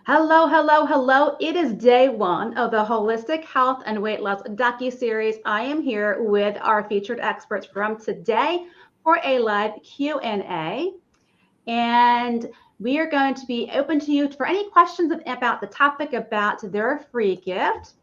Hello, hello, hello. It is day one of the Holistic Health and Weight Loss Docuseries. I am here with our featured experts from today for a live Q&A. And we are going to be open to you for any questions about the topic about their free gift.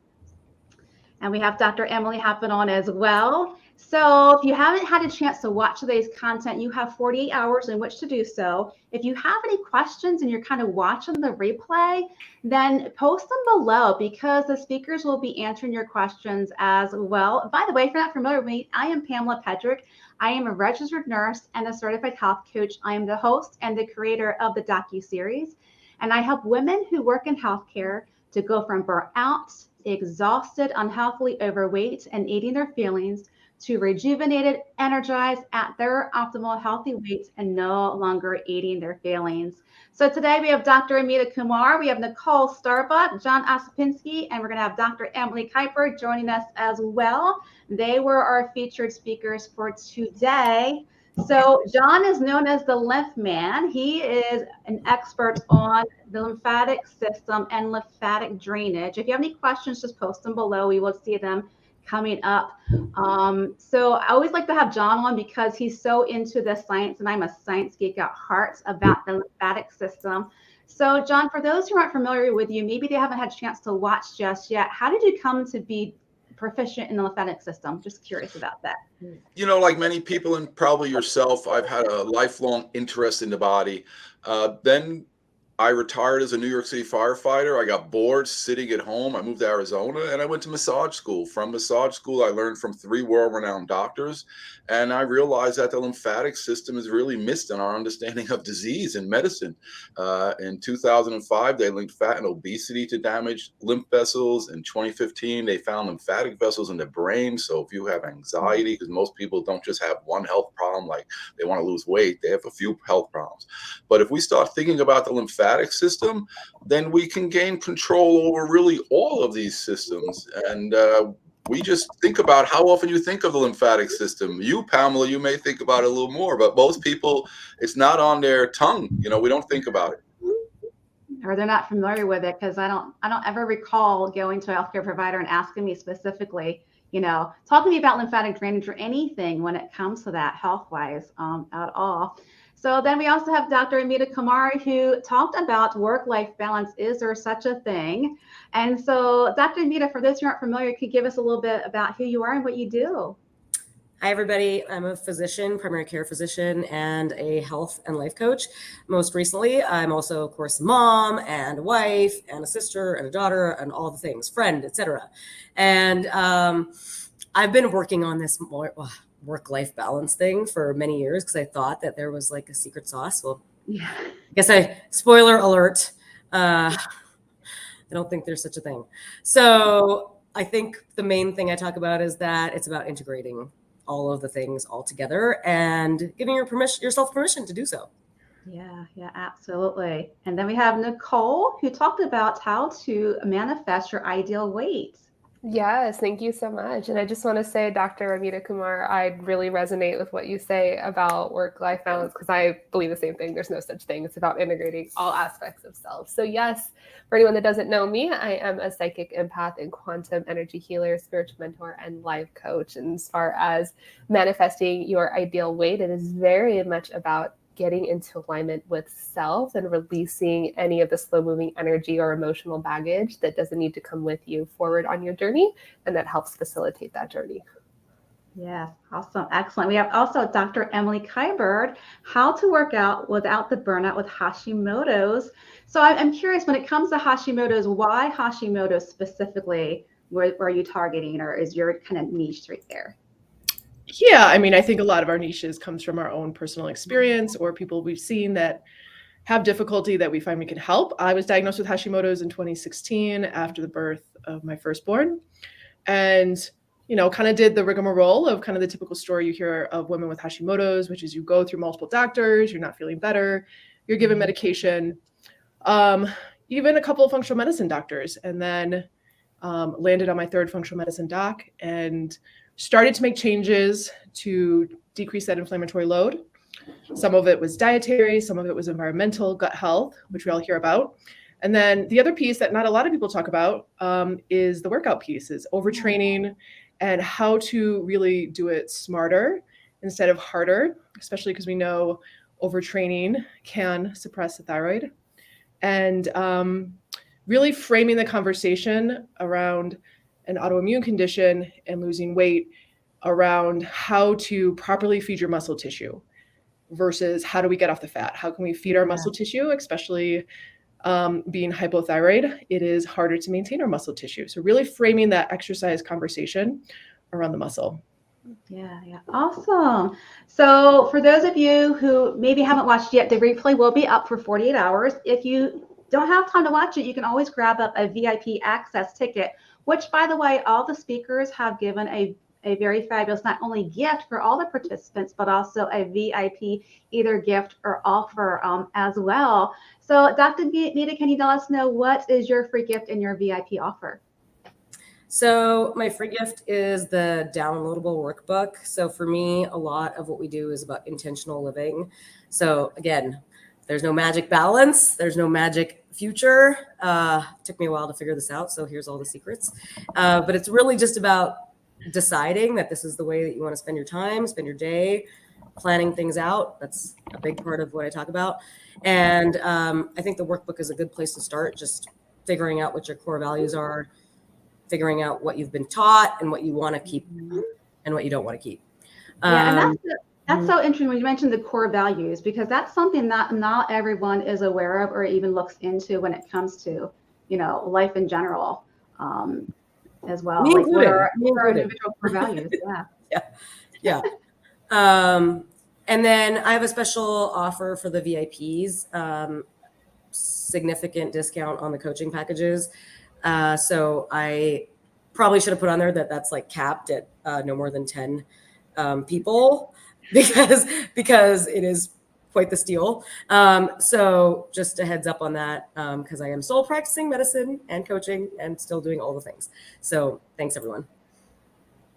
And we have Dr. Emily hopping on as well. So if you haven't had a chance to watch today's content, you have 48 hours in which to do so. If you have any questions and you're kind of watching the replay, then post them below because the speakers will be answering your questions as well. By the way, if you're not familiar with me, I am Pamela Pedrick. I am a registered nurse and a certified health coach. I am the host and the creator of the docuseries, and I help women who work in healthcare to go from burnout, exhausted, unhealthily overweight, and eating their feelings to rejuvenated, energized at their optimal healthy weights and no longer eating their feelings. So today we have Dr. Amita Kumar, we have Nicole Starbuck, John Osipinski, and we're going to have Dr. Emily Kuiper joining us as well. They were our featured speakers for today. So John is known as the lymph man. He is an expert on the lymphatic system and lymphatic drainage. If you have any questions, just post them below. We will see them coming up. So I always like to have John on because he's so into the science, and I'm a science geek at heart about the lymphatic system. So John, for those who aren't familiar with you, maybe they haven't had a chance to watch just yet, how did you come to be proficient in the lymphatic system? Just curious about that. Like many people and probably yourself, I've had a lifelong interest in the body. Then I retired as a New York City firefighter. I got bored sitting at home. I moved to Arizona and I went to massage school. From massage school, I learned from 3 world-renowned doctors. And I realized that the lymphatic system is really missed in our understanding of disease and medicine. In 2005, they linked fat and obesity to damaged lymph vessels. In 2015, they found lymphatic vessels in the brain. So if you have anxiety, because most people don't just have one health problem, like they want to lose weight, they have a few health problems. But if we start thinking about the lymphatic system, then we can gain control over really all of these systems. And we just think about how often you think of the lymphatic system. You, Pamela, you may think about it a little more, but most people, it's not on their tongue. We don't think about it. Or they're not familiar with it, because I don't ever recall going to a healthcare provider and asking me specifically, talk to me about lymphatic drainage or anything when it comes to that health-wise at all. So then we also have Dr. Amita Kumar, who talked about work-life balance. Is there such a thing? And so Dr. Amita, for those who aren't familiar, could give us a little bit about who you are and what you do. Hi, everybody. I'm a physician, primary care physician, and a health and life coach. Most recently, I'm also, of course, a mom and a wife and a sister and a daughter and all the things, friend, etc. And I've been working on this work-life balance thing for many years because I thought that there was like a secret sauce. Well, yeah. I guess spoiler alert, I don't think there's such a thing. So I think the main thing I talk about is that it's about integrating all of the things all together and giving yourself permission to do so. Yeah, absolutely. And then we have Nicole, who talked about how to manifest your ideal weight. Yes, thank you so much. And I just want to say, Dr. Amita Kumar, I really resonate with what you say about work-life balance, because I believe the same thing. There's no such thing. It's about integrating all aspects of self. So yes, for anyone that doesn't know me, I am a psychic empath and quantum energy healer, spiritual mentor, and life coach. And as far as manifesting your ideal weight, it is very much about getting into alignment with self and releasing any of the slow-moving energy or emotional baggage that doesn't need to come with you forward on your journey, and that helps facilitate that journey. Yeah, awesome. Excellent. We have also Dr. Emily Kuiper, how to work out without the burnout with Hashimoto's. So I'm curious, when it comes to Hashimoto's, why Hashimoto's specifically? Where are you targeting, or is your kind of niche right there? Yeah, I think a lot of our niches comes from our own personal experience or people we've seen that have difficulty that we find we can help. I was diagnosed with Hashimoto's in 2016 after the birth of my firstborn, and kind of did the rigmarole of kind of the typical story you hear of women with Hashimoto's, which is you go through multiple doctors, you're not feeling better, you're given medication, even a couple of functional medicine doctors, and then landed on my 3rd functional medicine doc and started to make changes to decrease that inflammatory load. Some of it was dietary, some of it was environmental, gut health, which we all hear about. And then the other piece that not a lot of people talk about is the workout piece, is overtraining and how to really do it smarter instead of harder, especially because we know overtraining can suppress the thyroid. And really framing the conversation around an autoimmune condition and losing weight around how to properly feed your muscle tissue versus how do we get off the fat? How can we feed our muscle tissue, especially being hypothyroid? It is harder to maintain our muscle tissue. So really framing that exercise conversation around the muscle. Yeah, awesome. So for those of you who maybe haven't watched yet, the replay will be up for 48 hours. If you don't have time to watch it, you can always grab up a VIP access ticket, which, by the way, all the speakers have given a very fabulous, not only gift for all the participants, but also a VIP either gift or offer as well. So Dr. Mita, can you let us know what is your free gift and your VIP offer? So my free gift is the downloadable workbook. So for me, a lot of what we do is about intentional living. So again, there's no magic balance. There's no magic future. Took me a while to figure this out. So here's all the secrets. But it's really just about deciding that this is the way that you want to spend your time, spend your day, planning things out. That's a big part of what I talk about. And I think the workbook is a good place to start, just figuring out what your core values are, figuring out what you've been taught and what you want to keep and what you don't want to keep. Yeah, and that's so interesting when you mentioned the core values, because that's something that not everyone is aware of or even looks into when it comes to, life in general as well. Me Like what are included. our individual core values? Yeah. And then I have a special offer for the VIPs, significant discount on the coaching packages. So I probably should have put on there that that's like capped at no more than 10 people because it is quite the steal. So just a heads up on that because I am still practicing medicine and coaching and still doing all the things. So thanks, everyone.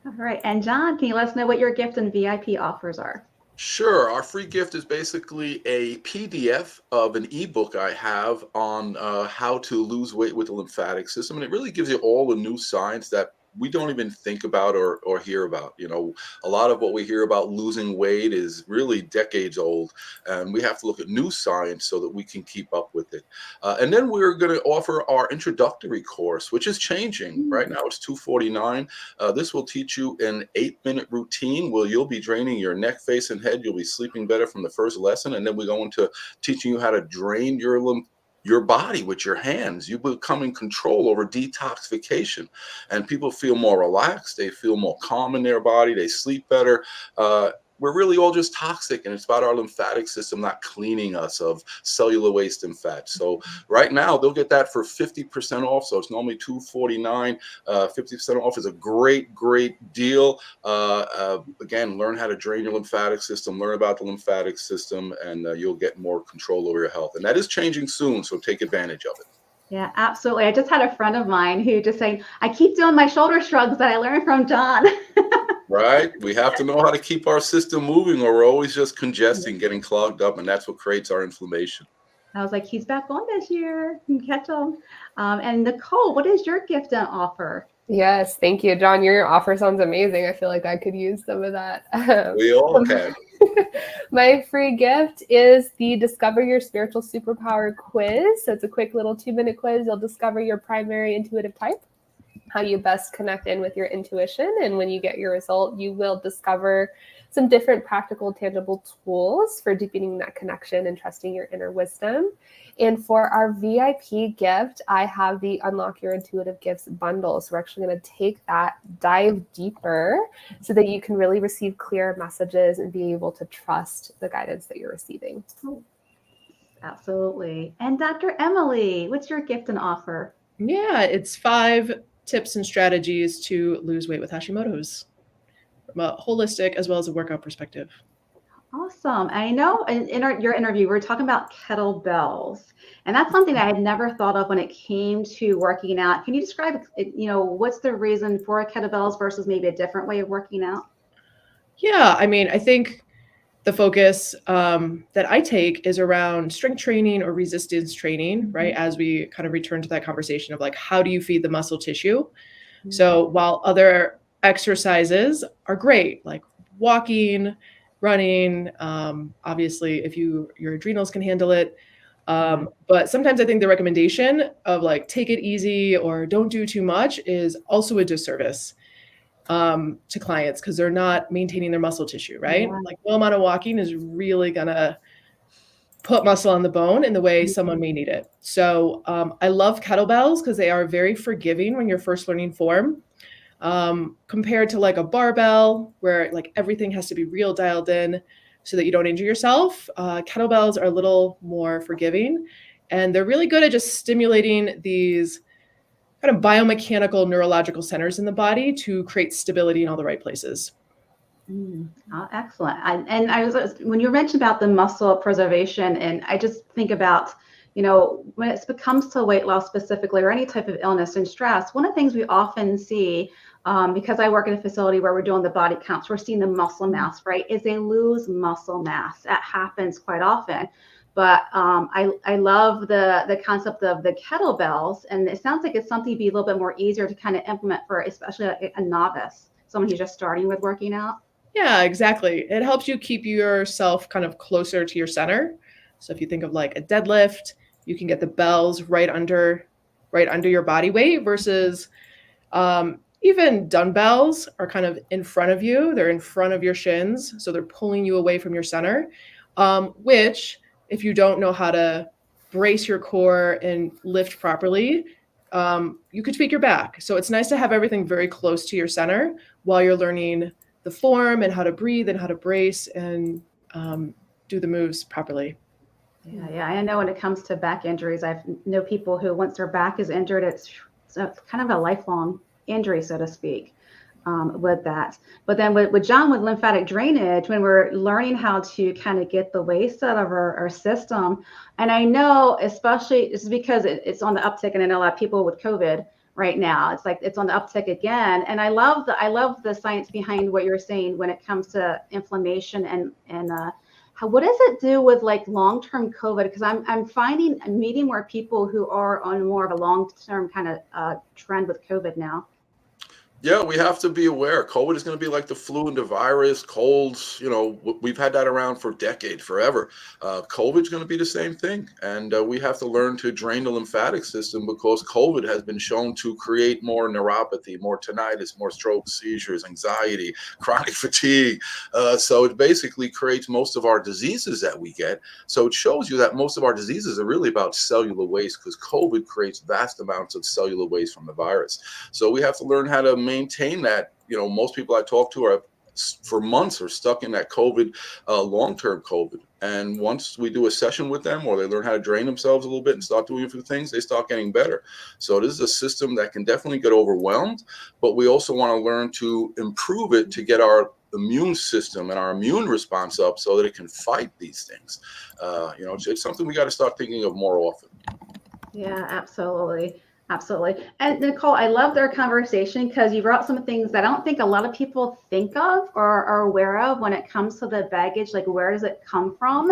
All right. And John, can you let us know what your gift and VIP offers are? Sure. Our free gift is basically a PDF of an ebook I have on how to lose weight with the lymphatic system. And it really gives you all the new science that we don't even think about or hear about. A lot of what we hear about losing weight is really decades old, and we have to look at new science so that we can keep up with it. And then we're going to offer our introductory course, which is changing. Right now it's $249. This will teach you an 8-minute routine where you'll be draining your neck, face, and head. You'll be sleeping better from the first lesson, and then we go into teaching you how to drain your body with your hands. You become in control over detoxification, and people feel more relaxed. They feel more calm in their body. They sleep better. We're really all just toxic, and it's about our lymphatic system not cleaning us of cellular waste and fat. So right now they'll get that for 50% off. So it's normally $249. 50% off is a great deal. Again, learn how to drain your lymphatic system, learn about the lymphatic system, and you'll get more control over your health. And that is changing soon, so take advantage of it. Yeah, absolutely. I just had a friend of mine who just saying, I keep doing my shoulder shrugs that I learned from John. Right? We have to know how to keep our system moving, or we're always just congesting, getting clogged up, and that's what creates our inflammation. I was like, he's back on this year. You can catch him. And Nicole, what is your gift and offer? Yes, thank you, John. Your offer sounds amazing. I feel like I could use some of that. We all can. My free gift is the Discover Your Spiritual Superpower quiz. So it's a quick little 2-minute quiz. You'll discover your primary intuitive type, how you best connect in with your intuition. And when you get your result, you will discover some different practical, tangible tools for deepening that connection and trusting your inner wisdom. And for our VIP gift, I have the Unlock Your Intuitive Gifts bundle. So we're actually going to take that, dive deeper so that you can really receive clear messages and be able to trust the guidance that you're receiving. Absolutely. And Dr. Emily, what's your gift and offer? Yeah, it's 5 tips and strategies to lose weight with Hashimoto's from a holistic as well as a workout perspective. Awesome. I know in your interview, we were talking about kettlebells, and that's something that I had never thought of when it came to working out. Can you describe, what's the reason for kettlebells versus maybe a different way of working out? Yeah, I mean, I think the focus that I take is around strength training or resistance training, right? As we kind of return to that conversation of like, how do you feed the muscle tissue? So while other exercises are great, like walking, running, obviously if your adrenals can handle it. But sometimes I think the recommendation of like, take it easy or don't do too much is also a disservice to clients because they're not maintaining their muscle tissue, right? Yeah. Like no amount of walking is really gonna put muscle on the bone in the way someone may need it. So I love kettlebells because they are very forgiving when you're first learning form. Compared to like a barbell where like everything has to be real dialed in so that you don't injure yourself. Kettlebells are a little more forgiving and they're really good at just stimulating these kind of biomechanical neurological centers in the body to create stability in all the right places. Oh, excellent. And I was when you mentioned about the muscle preservation, and I just think about, when it comes to weight loss specifically or any type of illness and stress, one of the things we often see, because I work in a facility where we're doing the body counts, we're seeing the muscle mass, right? Is they lose muscle mass. That happens quite often. But I love the concept of the kettlebells, and it sounds like it's something to be a little bit more easier to kind of implement for especially a novice, someone who's just starting with working out. Yeah, exactly. It helps you keep yourself kind of closer to your center. So if you think of like a deadlift, you can get the bells right under your body weight versus even dumbbells are kind of in front of you. They're in front of your shins. So they're pulling you away from your center, which if you don't know how to brace your core and lift properly, you could tweak your back. So it's nice to have everything very close to your center while you're learning the form and how to breathe and how to brace and do the moves properly. Yeah. I know when it comes to back injuries, I know people who once their back is injured, it's kind of a lifelong injury, so to speak, with that. But then with John, with lymphatic drainage, when we're learning how to kind of get the waste out of our system, and I know especially it's because it's on the uptick, and I know a lot of people with COVID right now, it's like it's on the uptick again. And I love the science behind what you're saying when it comes to inflammation and what does it do with like long-term COVID? Because I'm meeting more people who are on more of a long-term kind of trend with COVID now. Yeah, we have to be aware. COVID is going to be like the flu and the virus, colds. We've had that around for decades, forever. COVID is going to be the same thing. And we have to learn to drain the lymphatic system because COVID has been shown to create more neuropathy, more tinnitus, more strokes, seizures, anxiety, chronic fatigue. So it basically creates most of our diseases that we get. So it shows you that most of our diseases are really about cellular waste because COVID creates vast amounts of cellular waste from the virus. So we have to learn how to maintain that. Most people I talk to are for months are stuck in that COVID, long-term COVID. And once we do a session with them or they learn how to drain themselves a little bit and start doing a few things, they start getting better. So this is a system that can definitely get overwhelmed, but we also want to learn to improve it to get our immune system and our immune response up so that it can fight these things. It's something we got to start thinking of more often. Yeah, absolutely. Absolutely. And Nicole, I love their conversation because you brought some things that I don't think a lot of people think of or are aware of when it comes to the baggage, like where does it come from?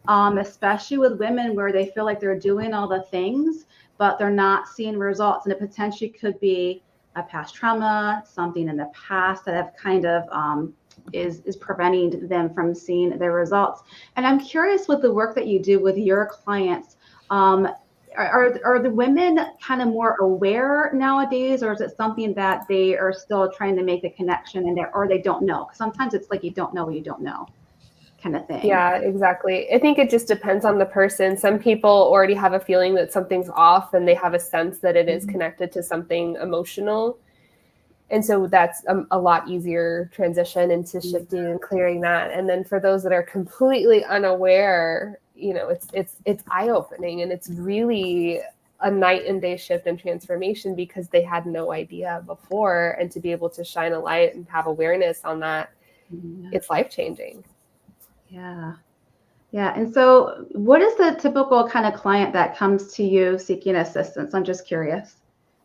Especially with women where they feel like they're doing all the things, but they're not seeing results. And it potentially could be a past trauma, something in the past that have kind of is preventing them from seeing their results. And I'm curious with the work that you do with your clients, are the women kind of more aware nowadays, or is it something that they are still trying to make the connection or they don't know? Because sometimes it's like you don't know what you don't know kind of thing. Yeah, exactly. I think it just depends on the person. Some people already have a feeling that something's off and they have a sense that it is connected to something emotional. And so that's a lot easier transition into shifting and clearing that. And then for those that are completely unaware, it's eye-opening, and it's really a night and day shift and transformation because they had no idea before. And to be able to shine a light and have awareness on that, it's life-changing. Yeah. And so what is the typical kind of client that comes to you seeking assistance? I'm just curious.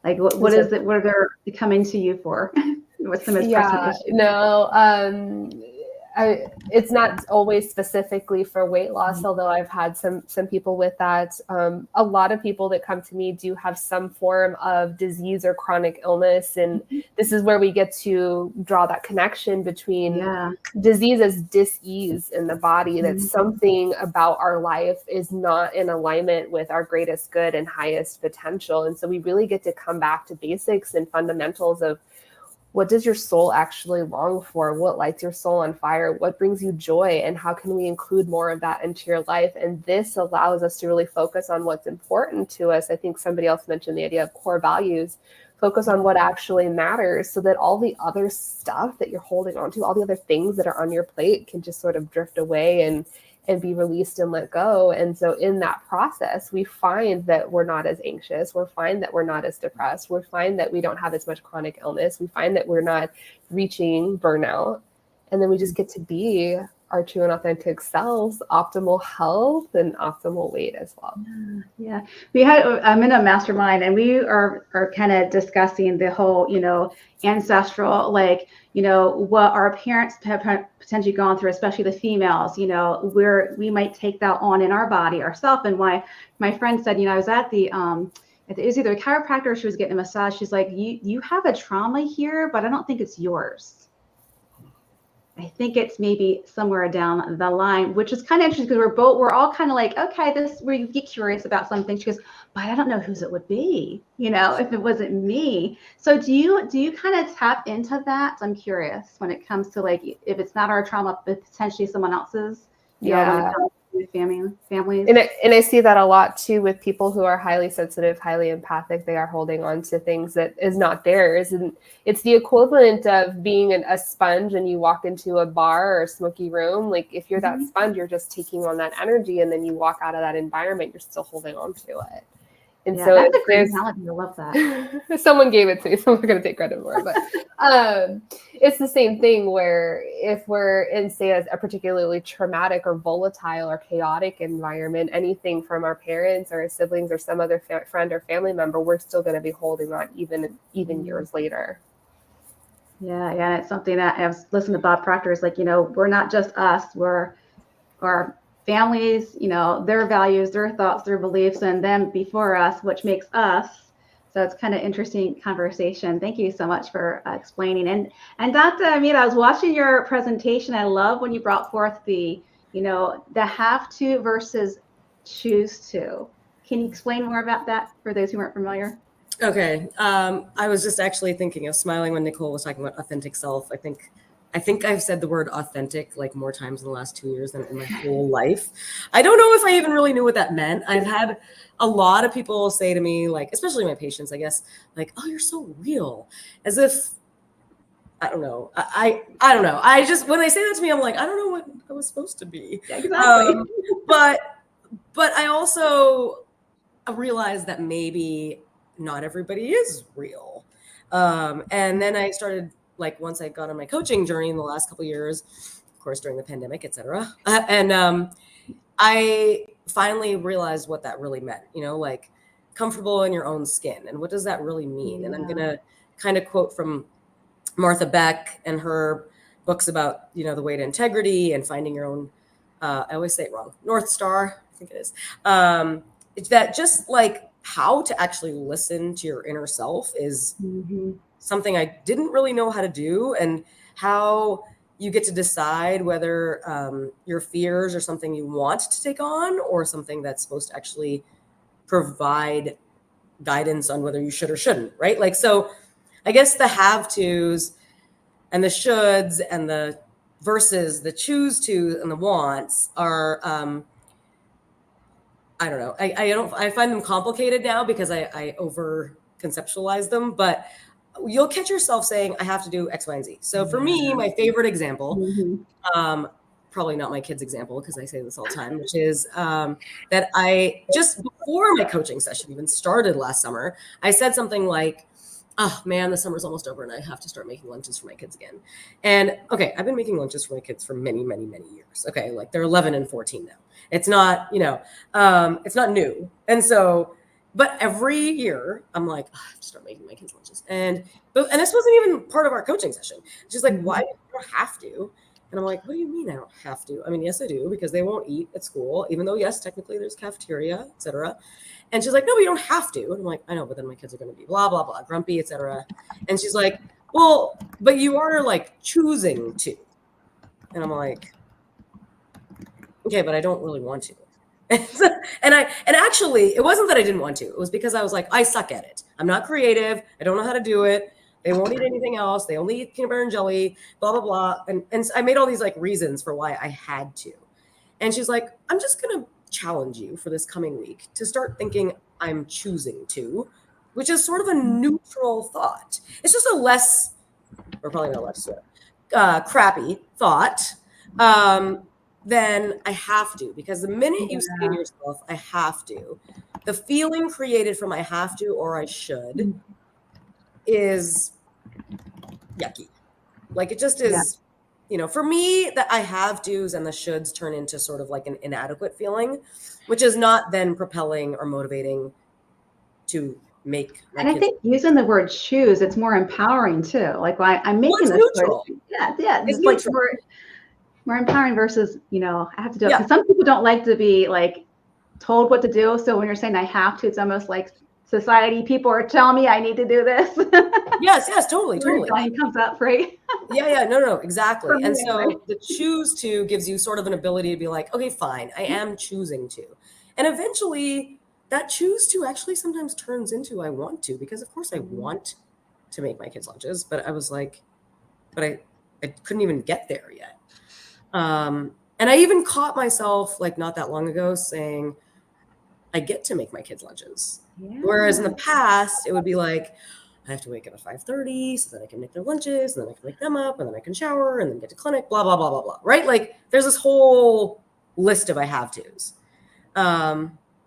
Like what is it? What are they coming to you for? What's the most pressing issue? No. it's not always specifically for weight loss, although I've had some people with that. A lot of people that come to me do have some form of disease or chronic illness, and this is where we get to draw that connection between disease as dis-ease in the body, that something about our life is not in alignment with our greatest good and highest potential. And so we really get to come back to basics and fundamentals of what does your soul actually long for? What lights your soul on fire? What brings you joy? And how can we include more of that into your life? And this allows us to really focus on what's important to us. I think somebody else mentioned the idea of core values. Focus on what actually matters, so that all the other stuff that you're holding on to, all the other things that are on your plate, can just sort of drift away and be released and let go. And so in that process, we find that we're not as anxious. We find that we're not as depressed. We find that we don't have as much chronic illness. We find that we're not reaching burnout. And then we just get to be our true and authentic selves, optimal health and optimal weight as well. Yeah. I'm in a mastermind, and we are kind of discussing the whole, ancestral, what our parents have potentially gone through, especially the females, where we might take that on in our body ourselves. And why my friend said, I was at it was either a chiropractor or she was getting a massage. She's like, you have a trauma here, but I don't think it's yours. I think it's maybe somewhere down the line, which is kind of interesting, because we're all kind of like, okay, where you get curious about something. She goes, but I don't know whose it would be, if it wasn't me. So do you kind of tap into that? I'm curious when it comes to if it's not our trauma, but potentially someone else's, when it comes to families. And I see that a lot too with people who are highly sensitive, highly empathic. They are holding on to things that is not theirs. And it's the equivalent of being a sponge and you walk into a bar or a smoky room. Like if you're that sponge, you're just taking on that energy, and then you walk out of that environment, you're still holding on to it. And so that's a great analogy. I love that. Someone gave it to me, so I'm not going to take credit for it. But it's the same thing where if we're in, say, a particularly traumatic or volatile or chaotic environment, anything from our parents or our siblings or some other friend or family member, we're still going to be holding on even years later. Yeah, and it's something that I've listened to Bob Proctor is like, we're not just us, we're our families, their values, their thoughts, their beliefs, and them before us, which makes us. So it's kind of interesting conversation. Thank you so much for explaining. And Dr. Amita, I was watching your presentation. I love when you brought forth the have to versus choose to. Can you explain more about that for those who aren't familiar? Okay. I was just actually thinking of smiling when Nicole was talking about authentic self. I think I've said the word authentic more times in the last 2 years than in my whole life. I don't know if I even really knew what that meant. I've had a lot of people say to me, especially my patients, I guess, oh, you're so real, as if, I don't know. I don't know. I just, when they say that to me, I'm like, I don't know what I was supposed to be. Yeah, exactly. But I also realized that maybe not everybody is real. And then I started, once I got on my coaching journey in the last couple of years, of course, during the pandemic, et cetera. And I finally realized what that really meant, comfortable in your own skin. And what does that really mean? Yeah. And I'm going to kind of quote from Martha Beck and her books about, the way to integrity and finding your own, I always say it wrong, North Star, I think it is. It's that just how to actually listen to your inner self is something I didn't really know how to do, and how you get to decide whether your fears are something you want to take on or something that's supposed to actually provide guidance on whether you should or shouldn't, right? So I guess the have-tos and the shoulds and the versus the choose-to and the wants are, I don't know. I find them complicated now because I over conceptualize them, but you'll catch yourself saying, I have to do X, Y, and Z. So for me, my favorite example, probably not my kid's example, because I say this all the time, which is that I just before my coaching session even started last summer, I said something like, oh man, the summer's almost over and I have to start making lunches for my kids again. And okay, I've been making lunches for my kids for many, many, many years. Okay, they're 11 and 14 now. It's not, it's not new. And so, but every year I'm like, oh, I have to start making my kids lunches. And this wasn't even part of our coaching session. It's just why do you have to? And I'm like, what do you mean I don't have to? I mean, yes, I do, because they won't eat at school, even though, yes, technically there's cafeteria, etc. And she's like, no, but you don't have to. And I'm like, I know, but then my kids are going to be blah, blah, blah, grumpy, etc. And she's like, well, but you are like choosing to. And I'm like, okay, but I don't really want to. And actually, it wasn't that I didn't want to. It was because I was like, I suck at it. I'm not creative. I don't know how to do it. They won't eat anything else. They only eat peanut butter and jelly, blah, blah, blah. And I made all these like reasons for why I had to. And she's like, I'm just going to challenge you for this coming week to start thinking I'm choosing to, which is sort of a neutral thought. It's just a less, or probably not less, crappy thought then I have to. Because the minute you say to yourself, I have to, the feeling created from I have to or I should is yucky. Like it just is, you know, for me, that I have to's and the shoulds turn into sort of like an inadequate feeling, which is not then propelling or motivating to make my And I think using the word choose, it's more empowering too. Like I'm making this neutral. choice. Yeah. It's like more empowering versus, you know, I have to do it. Yeah. Because some people don't like to be like told what to do. So when you're saying I have to, it's almost like society, people are telling me I need to do this. Yes, totally. It comes up, right? No, exactly. And so anyway. the choose to gives you sort of an ability to be like, okay, fine, I am choosing to. And eventually that choose to actually sometimes turns into I want to, because of course I want to make my kids lunches, but I was like, but I couldn't even get there yet. And I even caught myself like not that long ago saying, I get to make my kids lunches. Yeah. Whereas in the past, it would be like, I have to wake up at 5:30 so that I can make their lunches, and then I can wake them up, and then I can shower, and then get to clinic, blah, blah, blah, blah, blah, right? Like there's this whole list of I have to's.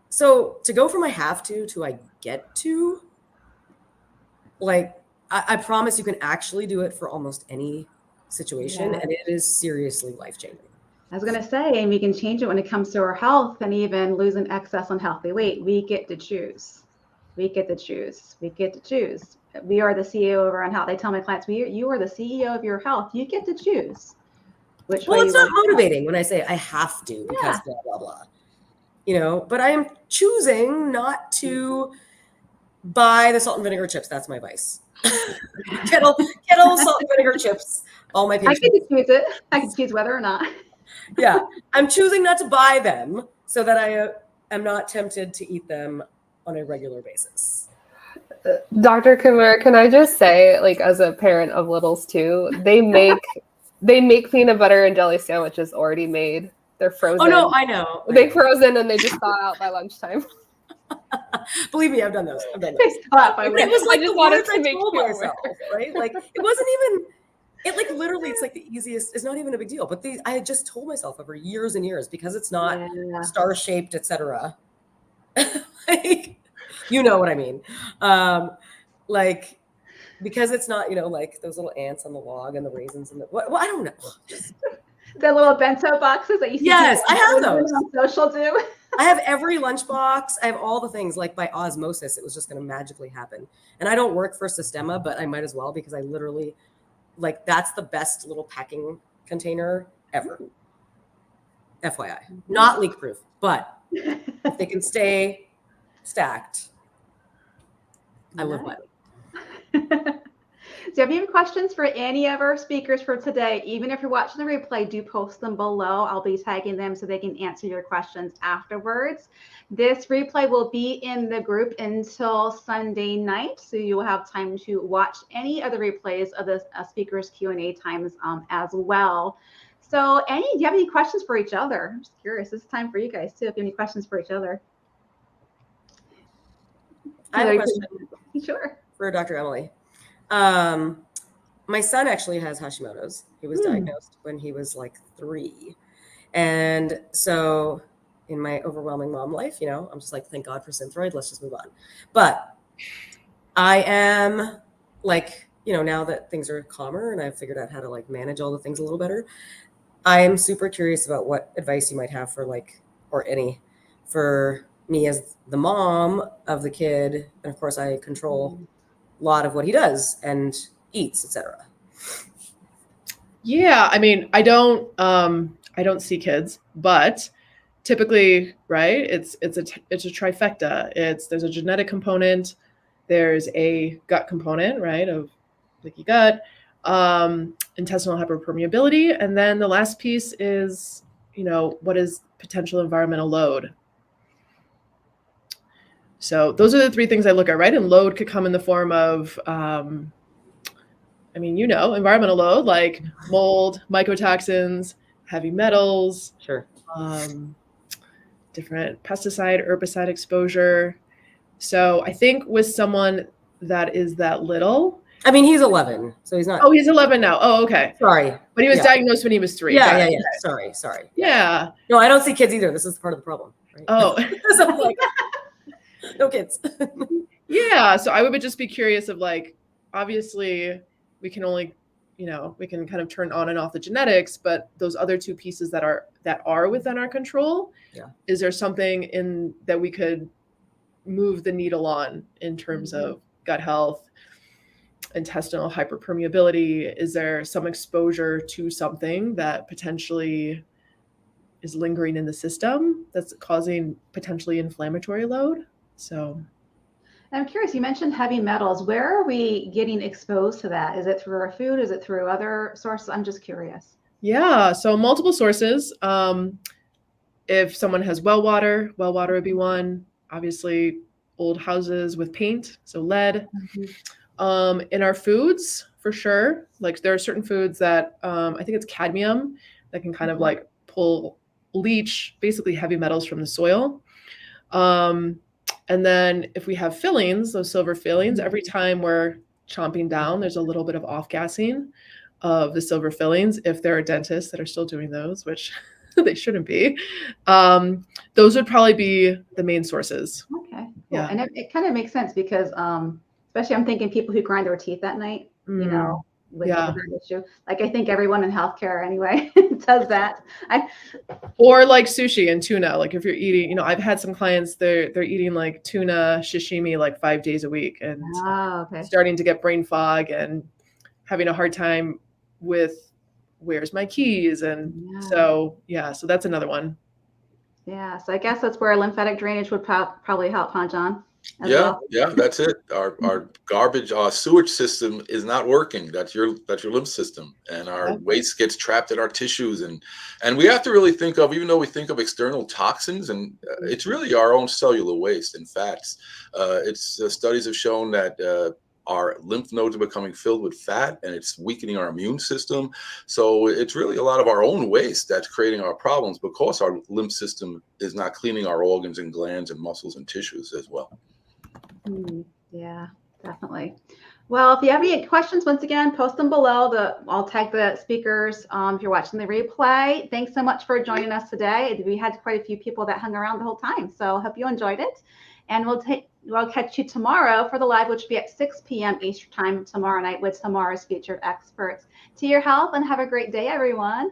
So to go from I have to I get to, like, I promise you can actually do it for almost any situation, and it is seriously life-changing. I was going to say, and we can change it when it comes to our health and even losing excess unhealthy weight. We get to choose. We get to choose. We get to choose. We are the CEO of our own health. I tell my clients, you are the CEO of your health. You get to choose. Which way it's not motivating when I say I have to because blah, blah, blah. You know, but I am choosing not to buy the salt and vinegar chips. That's my vice. Kettle salt and vinegar chips. All my patients. I get to choose it. I can choose whether or not. Yeah, I'm choosing not to buy them so that I am not tempted to eat them on a regular basis. Dr. Kumar, can I just say, like, as a parent of littles too, they make peanut butter and jelly sandwiches already made. They're frozen. Oh no, I know. They're frozen and they just thaw out by lunchtime. Believe me, I've done those. It was like the words I told myself, right? Like it wasn't even. It like literally, it's like the easiest. It's not even a big deal. But I had just told myself over years and years, because it's not star shaped, etc. Like, you know what I mean? Like because it's not, you know, like those little ants on the log and the raisins and the well, I don't know. The little bento boxes that you see. Yes, I have those. On social too. I have every lunchbox. I have all the things. Like by osmosis, it was just going to magically happen. And I don't work for Sistema, but I might as well, because I literally. Like that's the best little packing container ever. FYI, not leak proof, but if they can stay stacked, I live by them. So if you have questions for any of our speakers for today, even if you're watching the replay, do post them below. I'll be tagging them so they can answer your questions afterwards. This replay will be in the group until Sunday night, so you will have time to watch any of the replays of the speakers Q&A times as well. So do you have any questions for each other? I'm just curious. This is time for you guys too, if you have any questions for each other. I have a question. Sure. For Dr. Emily. My son actually has Hashimoto's. He was diagnosed when he was like 3. And so in my overwhelming mom life, you know, I'm just like, thank God for Synthroid. Let's just move on. But I am like, you know, now that things are calmer and I've figured out how to like manage all the things a little better, I am super curious about what advice you might have for like, or any, for me as the mom of the kid. And of course I control a lot of what he does and eats, etc. Yeah, I mean, I don't see kids, but typically, right? It's a trifecta. There's a genetic component, there's a gut component, right, of leaky gut, intestinal hyperpermeability, and then the last piece is, what is potential environmental load. So those are the three things I look at, right? And load could come in the form of environmental load like mold, mycotoxins, heavy metals, Sure. different pesticide, herbicide exposure. So I think with someone that is that little. I mean, he's 11, so he's not. Oh, he's 11 now. Oh, okay. Sorry. But he was diagnosed when he was 3. Yeah. Sorry. Yeah. No, I don't see kids either. This is part of the problem. Right? Oh. So I'm like, no kids. Yeah. So I would just be curious of like, obviously we can only, we can kind of turn on and off the genetics, but those other two pieces that are within our control. Yeah. Is there something in that we could move the needle on in terms of gut health, intestinal hyperpermeability? Is there some exposure to something that potentially is lingering in the system that's causing potentially inflammatory load? So I'm curious, you mentioned heavy metals. Where are we getting exposed to that? Is it through our food? Is it through other sources? I'm just curious. Yeah, so multiple sources. If someone has well water would be one. Obviously, old houses with paint, so lead. In our foods, for sure. Like there are certain foods that I think it's cadmium that can kind of like leach basically heavy metals from the soil. And then if we have fillings, those silver fillings, every time we're chomping down, there's a little bit of off-gassing of the silver fillings. If there are dentists that are still doing those, which they shouldn't be, those would probably be the main sources. Okay, cool. Yeah. And it kind of makes sense because especially I'm thinking people who grind their teeth at night, with that issue. Like I think everyone in healthcare anyway does that. Or like sushi and tuna. Like if you're eating, I've had some clients, they're eating like tuna sashimi like 5 days a week and starting to get brain fog and having a hard time with where's my keys. And so that's another one. Yeah. So I guess that's where lymphatic drainage would probably help, huh, John? Yeah, that's it. Our garbage, sewage system is not working. That's your lymph system, and our waste gets trapped in our tissues, and we have to really think of, even though we think of external toxins, and it's really our own cellular waste and fats. Studies have shown that our lymph nodes are becoming filled with fat, and it's weakening our immune system. So it's really a lot of our own waste that's creating our problems because our lymph system is not cleaning our organs and glands and muscles and tissues as well. Yeah, definitely. Well, if you have any questions, once again, post them below. I'll tag the speakers if you're watching the replay. Thanks so much for joining us today. We had quite a few people that hung around the whole time, so hope you enjoyed it. And we'll catch you tomorrow for the live, which will be at 6 p.m. Eastern time tomorrow night with tomorrow's featured experts. To your health and have a great day, everyone.